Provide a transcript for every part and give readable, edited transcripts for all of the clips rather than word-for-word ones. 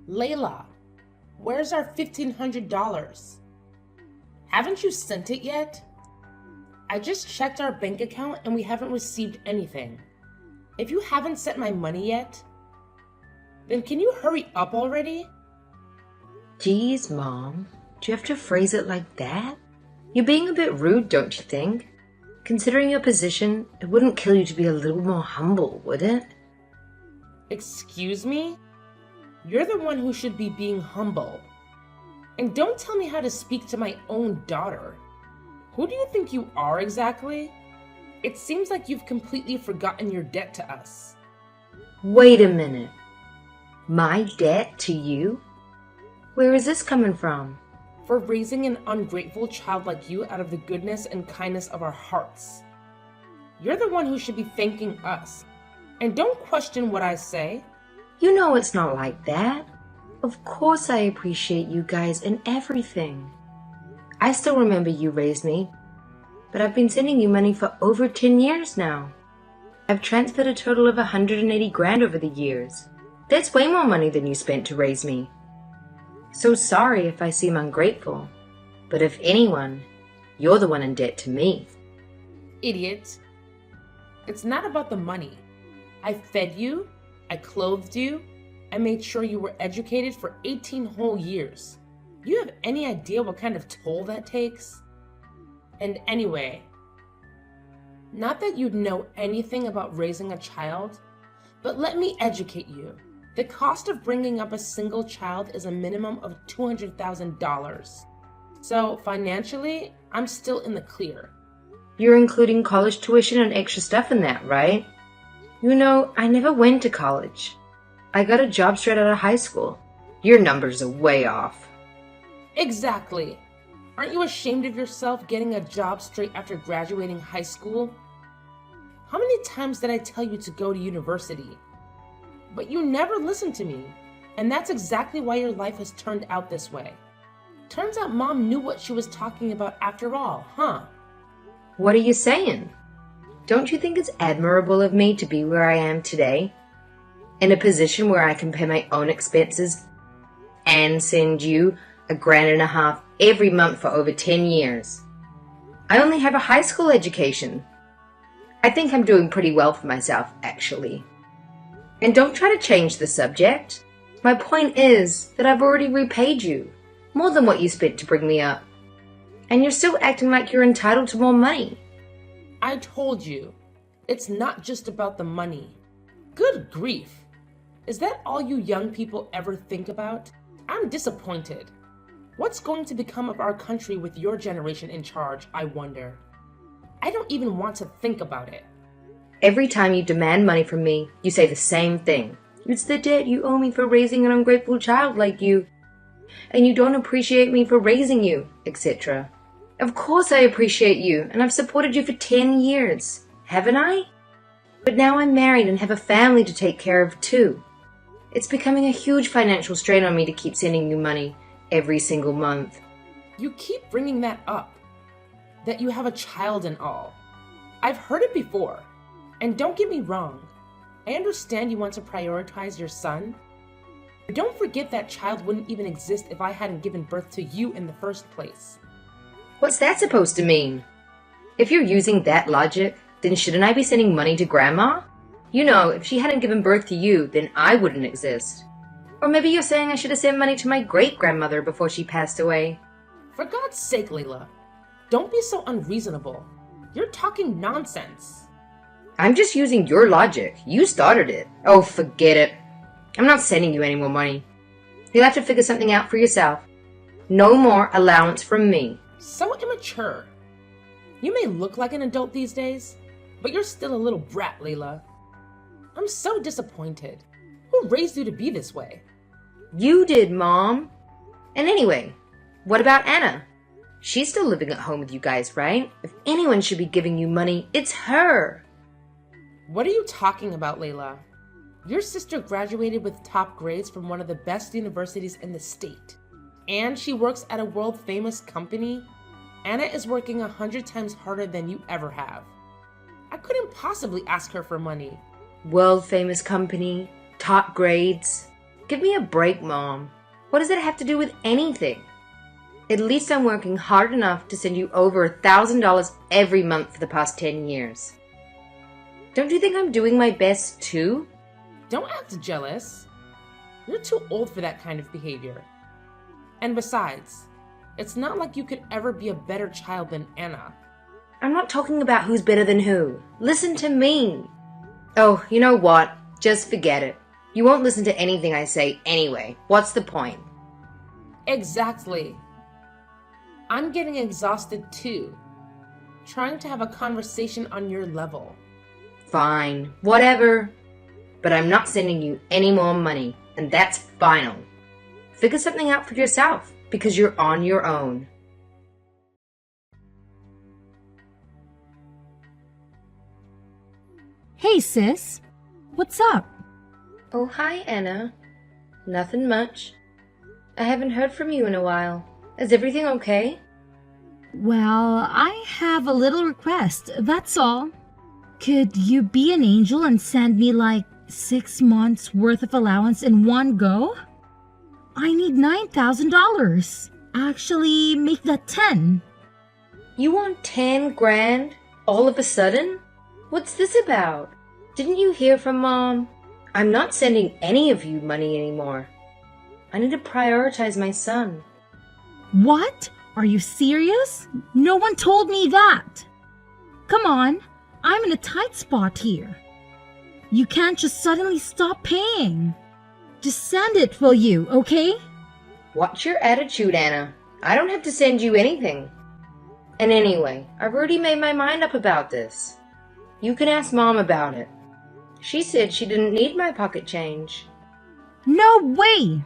Layla, where's our $1,500? Haven't you sent it yet? I just checked our bank account and we haven't received anything. If you haven't sent my money yet, then can you hurry up already? Geez, Mom, do you have to phrase it like that? You're being a bit rude, don't you think? Considering your position, it wouldn't kill you to be a little more humble, would it? Excuse me? You're the one who should be being humble. And don't tell me how to speak to my own daughter. Who do you think you are exactly? It seems like you've completely forgotten your debt to us. Wait a minute. My debt to you? Where is this coming from? For raising an ungrateful child like you out of the goodness and kindness of our hearts. You're the one who should be thanking us. And don't question what I say. You know it's not like that. Of course I appreciate you guys and everything. I still remember you raised me, but I've been sending you money for over 10 years now. I've transferred a total of 180 grand over the years. That's way more money than you spent to raise me. So sorry if I seem ungrateful, but if anyone, you're the one in debt to me. Idiot. It's not about the money. I fed you, I clothed you, I made sure you were educated for 18 whole years. You have any idea what kind of toll that takes? And anyway, not that you'd know anything about raising a child, but let me educate you. The cost of bringing up a single child is a minimum of $200,000. So financially, I'm still in the clear. You're including college tuition and extra stuff in that, right? You know, I never went to college. I got a job straight out of high school. Your numbers are way off. Exactly. Aren't you ashamed of yourself getting a job straight after graduating high school? How many times did I tell you to go to university? But you never listened to me, and that's exactly why your life has turned out this way. Turns out Mom knew what she was talking about after all, huh? What are you saying? Don't you think it's admirable of me to be where I am today? In a position where I can pay my own expenses and send you $1,500 every month for over 10 years. I only have a high school education. I think I'm doing pretty well for myself, actually. And don't try to change the subject. My point is that I've already repaid you, more than what you spent to bring me up. And you're still acting like you're entitled to more money. I told you, it's not just about the money. Good grief. Is that all you young people ever think about? I'm disappointed. What's going to become of our country with your generation in charge, I wonder? I don't even want to think about it. Every time you demand money from me, you say the same thing. It's the debt you owe me for raising an ungrateful child like you. And you don't appreciate me for raising you, etc. Of course I appreciate you, and I've supported you for 10 years, haven't I? But now I'm married and have a family to take care of too. It's becoming a huge financial strain on me to keep sending you money every single month. You keep bringing that up, that you have a child and all. I've heard it before. And don't get me wrong, I understand you want to prioritize your son, but don't forget that child wouldn't even exist if I hadn't given birth to you in the first place. What's that supposed to mean? If you're using that logic, then shouldn't I be sending money to Grandma? You know, if she hadn't given birth to you, then I wouldn't exist. Or maybe you're saying I should have sent money to my great-grandmother before she passed away. For God's sake, Layla, don't be so unreasonable. You're talking nonsense. I'm just using your logic. You started it. Oh, forget it. I'm not sending you any more money. You'll have to figure something out for yourself. No more allowance from me. So immature. You may look like an adult these days, but you're still a little brat, Layla. I'm so disappointed. Who raised you to be this way? You did, Mom. And anyway, what about Anna? She's still living at home with you guys, right? If anyone should be giving you money, it's her. What are you talking about, Layla? Your sister graduated with top grades from one of the best universities in the state. And she works at a world-famous company. Anna is working 100 times harder than you ever have. I couldn't possibly ask her for money. World-famous company, top grades. Give me a break, Mom. What does it have to do with anything? At least I'm working hard enough to send you over $1,000 every month for the past 10 years. Don't you think I'm doing my best too? Don't act jealous. You're too old for that kind of behavior. And besides, it's not like you could ever be a better child than Anna. I'm not talking about who's better than who. Listen to me. Oh, you know what? Just forget it. You won't listen to anything I say anyway. What's the point? Exactly. I'm getting exhausted too, trying to have a conversation on your level. Fine, whatever. But I'm not sending you any more money, and that's final. Figure something out for yourself, because you're on your own. Hey, sis. What's up? Oh, hi, Anna. Nothing much. I haven't heard from you in a while. Is everything okay? Well, I have a little request, that's all. Could you be an angel and send me like 6 months worth of allowance in one go? I need $9,000. Actually, make that 10. You want 10 grand? All of a sudden? What's this about? Didn't you hear from Mom? I'm not sending any of you money anymore. I need to prioritize my son. What? Are you serious? No one told me that. Come on, I'm in a tight spot here. You can't just suddenly stop paying. Just send it, will you, okay? What's your attitude, Anna? I don't have to send you anything. And anyway, I've already made my mind up about this. You can ask Mom about it. She said she didn't need my pocket change. No way!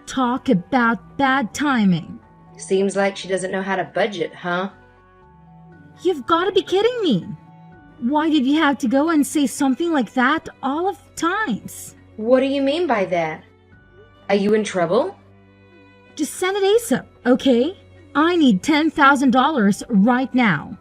Talk about bad timing. Seems like she doesn't know how to budget, huh? You've got to be kidding me. Why did you have to go and say something like that all of the times? What do you mean by that? Are you in trouble? Just send it ASAP, okay? I need $10,000 right now.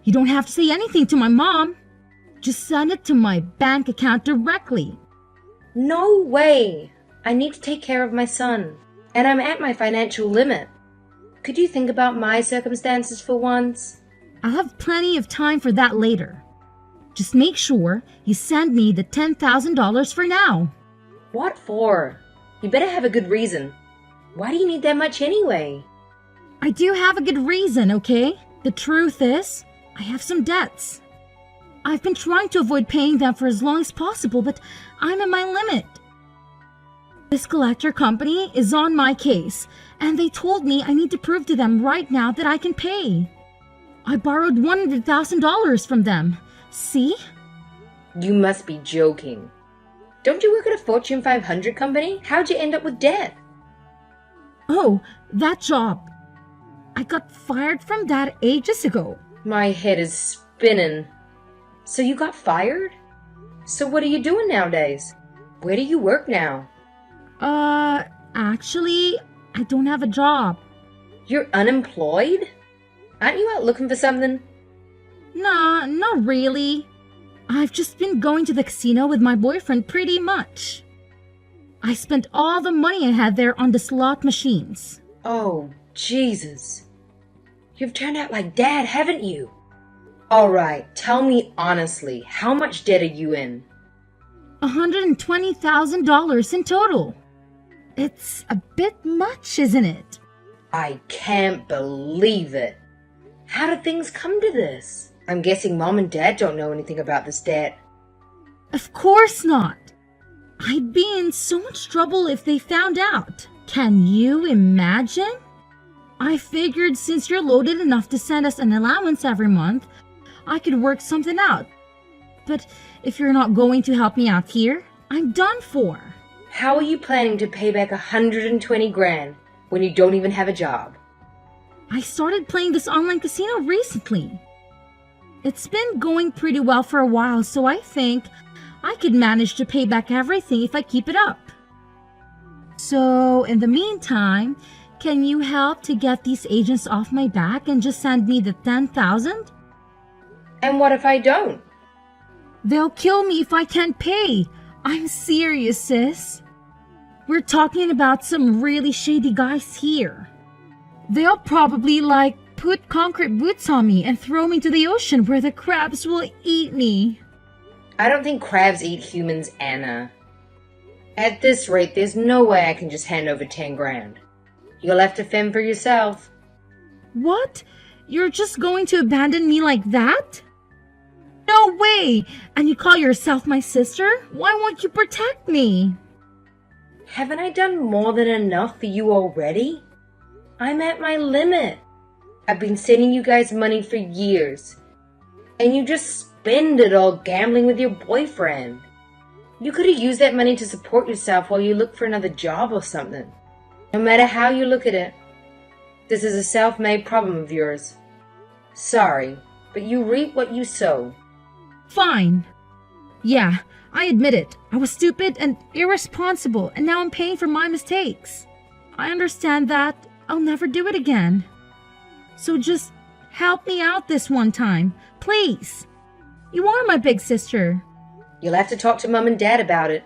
You don't have to say anything to my mom. Just send it to my bank account directly. No way! I need to take care of my son, and I'm at my financial limit. Could you think about my circumstances for once? I'll have plenty of time for that later. Just make sure you send me the $10,000 for now. What for? You better have a good reason. Why do you need that much anyway? I do have a good reason, okay? The truth is, I have some debts. I've been trying to avoid paying them for as long as possible, but I'm at my limit. This collector company is on my case, and they told me I need to prove to them right now that I can pay. I borrowed $100,000 from them. See? You must be joking. Don't you work at a Fortune 500 company? How'd you end up with debt? Oh, that job. I got fired from that ages ago. My head is spinning. So you got fired? So what are you doing nowadays? Where do you work now? Actually, I don't have a job. You're unemployed? Aren't you out looking for something? Nah, not really. I've just been going to the casino with my boyfriend pretty much. I spent all the money I had there on the slot machines. Oh, Jesus. You've turned out like Dad, haven't you? All right, tell me honestly, how much debt are you in? $120,000 in total. It's a bit much, isn't it? I can't believe it. How did things come to this? I'm guessing Mom and Dad don't know anything about this debt. Of course not. I'd be in so much trouble if they found out. Can you imagine? I figured since you're loaded enough to send us an allowance every month, I could work something out. But if you're not going to help me out here, I'm done for. How are you planning to pay back 120 grand when you don't even have a job? I started playing this online casino recently. It's been going pretty well for a while, so I think I could manage to pay back everything if I keep it up. So, in the meantime, can you help to get these agents off my back and just send me the $10,000? And what if I don't? They'll kill me if I can't pay. I'm serious, sis. We're talking about some really shady guys here. They'll probably, put concrete boots on me and throw me to the ocean where the crabs will eat me. I don't think crabs eat humans, Anna. At this rate, there's no way I can just hand over 10 grand. You'll have to fend for yourself. What? You're just going to abandon me like that? No way! And you call yourself my sister? Why won't you protect me? Haven't I done more than enough for you already? I'm at my limit. I've been sending you guys money for years. And you just spend it all gambling with your boyfriend. You could have used that money to support yourself while you look for another job or something. No matter how you look at it, this is a self-made problem of yours. Sorry, but you reap what you sow. Fine. Yeah, I admit it. I was stupid and irresponsible, and now I'm paying for my mistakes. I understand that. I'll never do it again. So just help me out this one time, please. You are my big sister. You'll have to talk to Mom and Dad about it.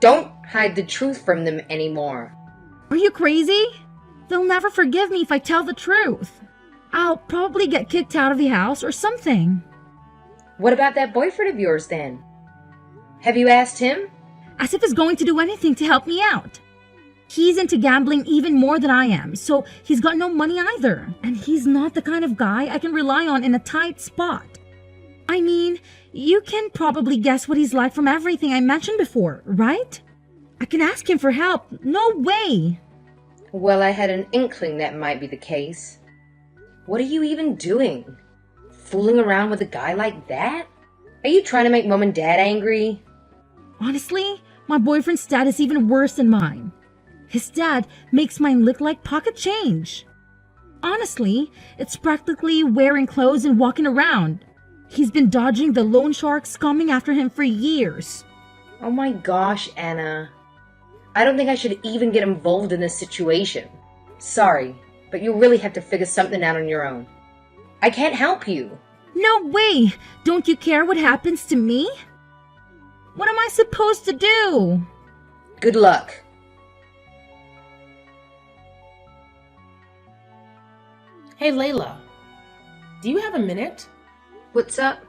Don't hide the truth from them anymore. Are you crazy? They'll never forgive me if I tell the truth. I'll probably get kicked out of the house or something. What about that boyfriend of yours then? Have you asked him? As if he's going to do anything to help me out. He's into gambling even more than I am, so he's got no money either. And he's not the kind of guy I can rely on in a tight spot. I mean, you can probably guess what he's like from everything I mentioned before, right? I can ask him for help. No way! Well, I had an inkling that might be the case. What are you even doing? Fooling around with a guy like that? Are you trying to make Mom and Dad angry? Honestly, my boyfriend's dad is even worse than mine. His dad makes mine look like pocket change. Honestly, it's practically wearing clothes and walking around. He's been dodging the loan sharks coming after him for years. Oh my gosh, Anna. I don't think I should even get involved in this situation. Sorry, but you'll really have to figure something out on your own. I can't help you. No way! Don't you care what happens to me? What am I supposed to do? Good luck. Hey, Layla. Do you have a minute? What's up?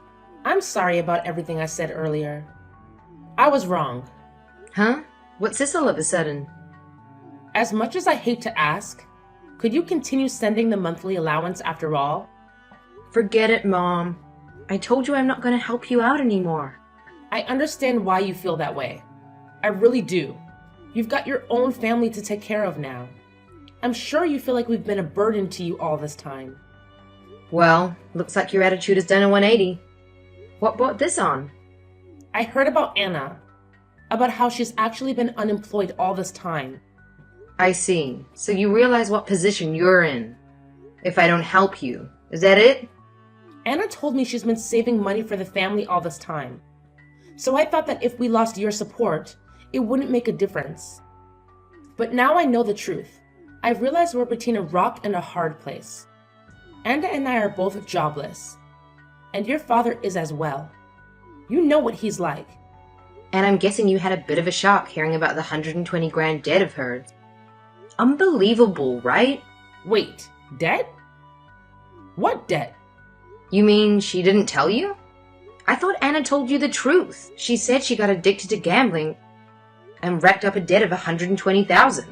I'm sorry about everything I said earlier. I was wrong. Huh? What's this all of a sudden? As much as I hate to ask, could you continue sending the monthly allowance after all? Forget it, Mom. I told you I'm not going to help you out anymore. I understand why you feel that way. I really do. You've got your own family to take care of now. I'm sure you feel like we've been a burden to you all this time. Well, looks like your attitude has done a 180. What brought this on? I heard about Anna, about how she's actually been unemployed all this time. I see. So you realize what position you're in. If I don't help you. Is that it? Anna told me she's been saving money for the family all this time. So I thought that if we lost your support, it wouldn't make a difference. But now I know the truth. I've realized we're between a rock and a hard place. Anna and I are both jobless. And your father is as well. You know what he's like. And I'm guessing you had a bit of a shock hearing about the 120 grand debt of hers. Unbelievable, right? Wait, debt? What debt? You mean she didn't tell you? I thought Anna told you the truth. She said she got addicted to gambling and racked up a debt of 120,000.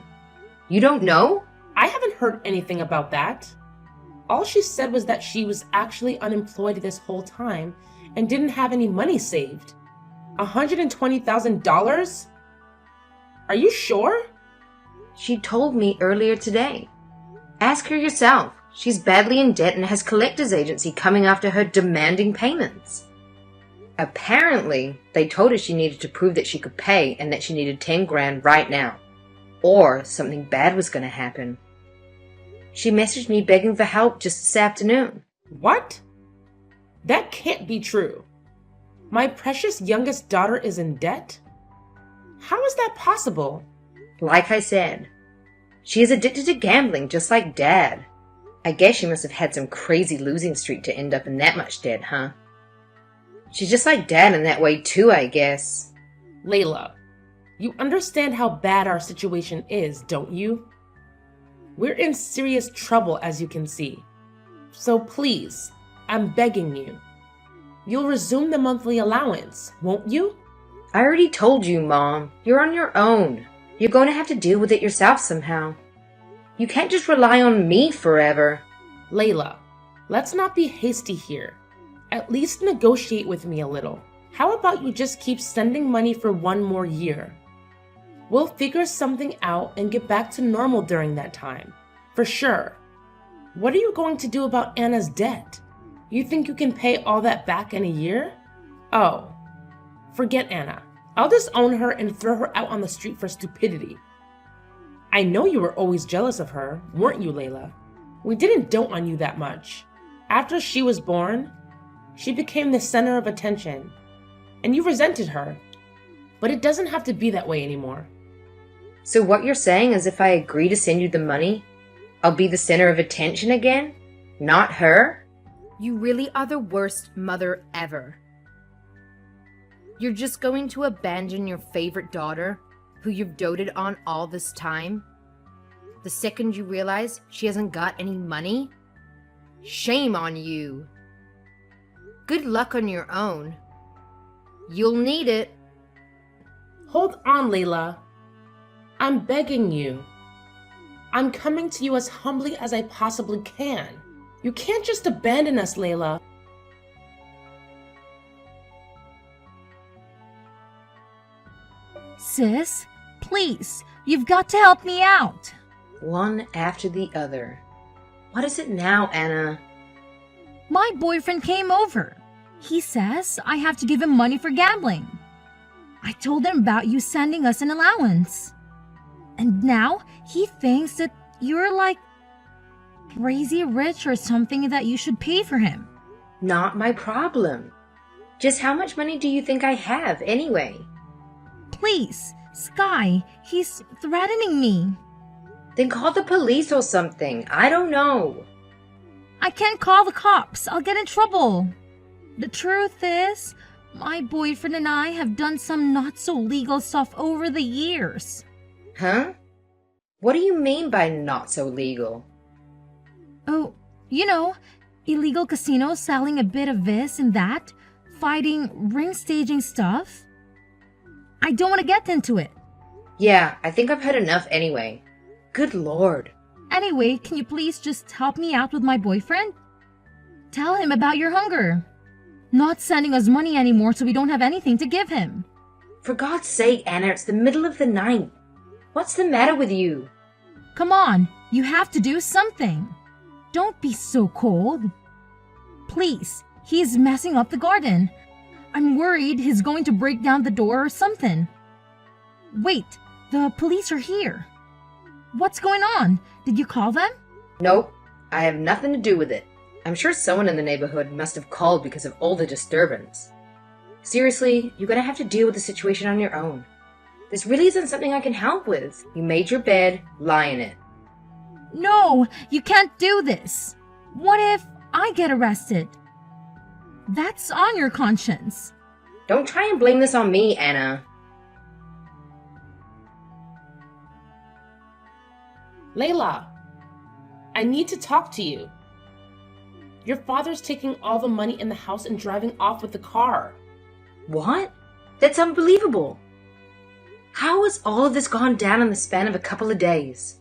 You don't know? I haven't heard anything about that. All she said was that she was actually unemployed this whole time and didn't have any money saved. $120,000? Are you sure? She told me earlier today. Ask her yourself. She's badly in debt and has collectors agency coming after her demanding payments. Apparently, they told her she needed to prove that she could pay and that she needed 10 grand right now. Or something bad was going to happen. She messaged me begging for help just this afternoon. What? That can't be true. My precious youngest daughter is in debt? How is that possible? Like I said, she is addicted to gambling just like Dad. I guess she must have had some crazy losing streak to end up in that much debt, huh? She's just like Dad in that way too, I guess. Layla, You understand how bad our situation is, don't you? We're in serious trouble, as you can see. So please, I'm begging you. You'll resume the monthly allowance, won't you? I already told you, Mom. You're on your own. You're going to have to deal with it yourself somehow. You can't just rely on me forever. Layla, let's not be hasty here. At least negotiate with me a little. How about you just keep sending money for 1 more year? We'll figure something out and get back to normal during that time. For sure. What are you going to do about Anna's debt? You think you can pay all that back in a year? Oh, forget Anna. I'll disown her and throw her out on the street for stupidity. I know you were always jealous of her, weren't you, Layla? We didn't dote on you that much. After she was born, she became the center of attention, and you resented her. But it doesn't have to be that way anymore. So what you're saying is if I agree to send you the money, I'll be the center of attention again? Not her? You really are the worst mother ever. You're just going to abandon your favorite daughter, who you've doted on all this time, the second you realize she hasn't got any money? Shame on you. Good luck on your own. You'll need it. Hold on, Layla. I'm begging you. I'm coming to you as humbly as I possibly can. You can't just abandon us, Layla. Sis, please, you've got to help me out. One after the other. What is it now, Anna? My boyfriend came over. He says I have to give him money for gambling. I told him about you sending us an allowance. And now he thinks that you're like crazy rich or something that you should pay for him. Not my problem. Just how much money do you think I have, anyway? Please, Sky, he's threatening me. Then call the police or something. I don't know. I can't call the cops. I'll get in trouble. The truth is, my boyfriend and I have done some not so legal stuff over the years. Huh? What do you mean by not so legal? Oh, you know, illegal casinos selling a bit of this and that, fighting, ring staging stuff. I don't want to get into it. Yeah, I think I've had enough anyway. Good Lord. Anyway, can you please just help me out with my boyfriend? Tell him about your hunger. Not sending us money anymore so we don't have anything to give him. For God's sake, Anna, it's the middle of the night. What's the matter with you? Come on, you have to do something. Don't be so cold. Please, he's messing up the garden. I'm worried he's going to break down the door or something. Wait, the police are here. What's going on? Did you call them? Nope, I have nothing to do with it. I'm sure someone in the neighborhood must have called because of all the disturbance. Seriously, you're gonna have to deal with the situation on your own. This really isn't something I can help with. You made your bed, lie in it. No, you can't do this. What if I get arrested? That's on your conscience. Don't try and blame this on me, Anna. Layla, I need to talk to you. Your father's taking all the money in the house and driving off with the car. What? That's unbelievable. How has all of this gone down in the span of a couple of days?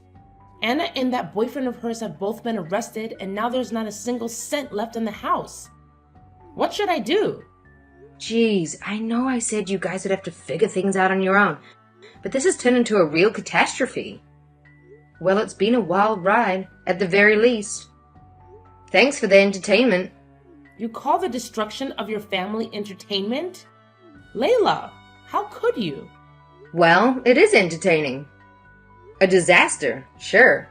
Anna and that boyfriend of hers have both been arrested, and now there's not a single cent left in the house. What should I do? Jeez, I know I said you guys would have to figure things out on your own, but this has turned into a real catastrophe. Well, it's been a wild ride, at the very least. Thanks for the entertainment. You call the destruction of your family entertainment? Layla, how could you? Well, it is entertaining. A disaster, sure.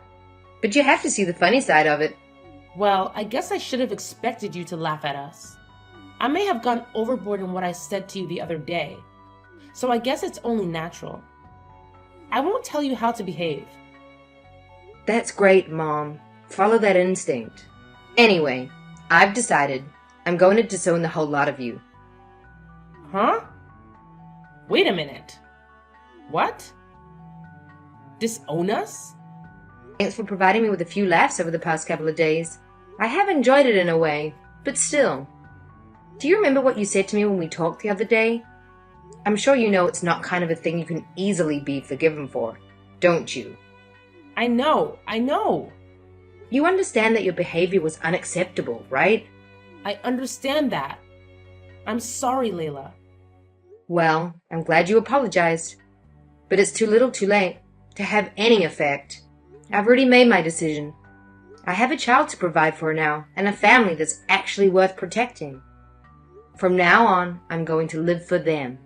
But you have to see the funny side of it. Well, I guess I should have expected you to laugh at us. I may have gone overboard in what I said to you the other day, so I guess it's only natural. I won't tell you how to behave. That's great, Mom. Follow that instinct. Anyway, I've decided I'm going to disown the whole lot of you. Huh? Wait a minute. What? Disown us? Thanks for providing me with a few laughs over the past couple of days. I have enjoyed it in a way, but still. Do you remember what you said to me when we talked the other day? I'm sure you know it's not kind of a thing you can easily be forgiven for, don't you? I know. You understand that your behavior was unacceptable, right? I understand that. I'm sorry, Layla. Well, I'm glad you apologized. But it's too little too late to have any effect. I've already made my decision. I have a child to provide for now, and a family that's actually worth protecting. From now on, I'm going to live for them.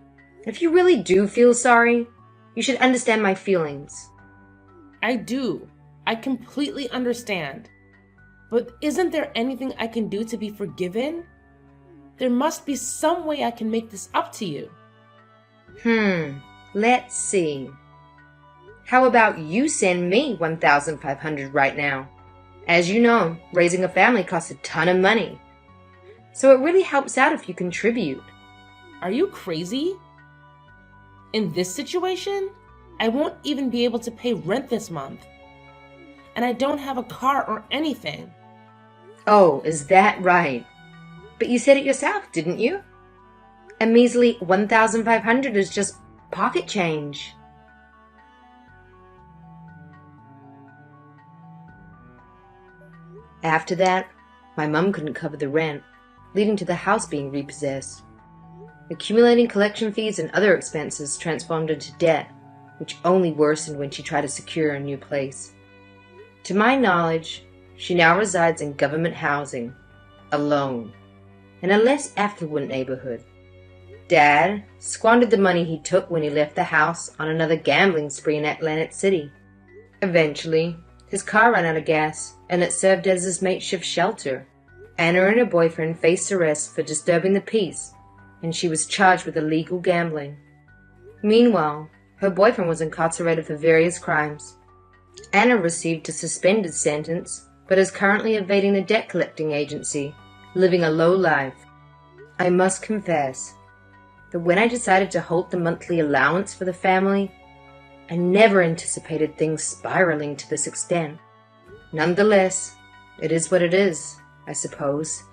If you really do feel sorry, you should understand my feelings. I do. I completely understand. But isn't there anything I can do to be forgiven? There must be some way I can make this up to you. Let's see. How about you send me $1,500 right now? As you know, raising a family costs a ton of money. So it really helps out if you contribute. Are you crazy? In this situation, I won't even be able to pay rent this month. And I don't have a car or anything. Oh, is that right? But you said it yourself, didn't you? A measly $1,500 is just pocket change. After that, my mum couldn't cover the rent, leading to the house being repossessed. Accumulating collection fees and other expenses transformed into debt, which only worsened when she tried to secure a new place. To my knowledge, she now resides in government housing, alone, in a less affluent neighborhood. Dad squandered the money he took when he left the house on another gambling spree in Atlantic City. Eventually, his car ran out of gas, and it served as his makeshift shelter. Anna and her boyfriend faced arrest for disturbing the peace, and she was charged with illegal gambling. Meanwhile, her boyfriend was incarcerated for various crimes. Anna received a suspended sentence, but is currently evading the debt collecting agency, living a low life. I must confess that when I decided to halt the monthly allowance for the family, I never anticipated things spiraling to this extent. Nonetheless, it is what it is, I suppose.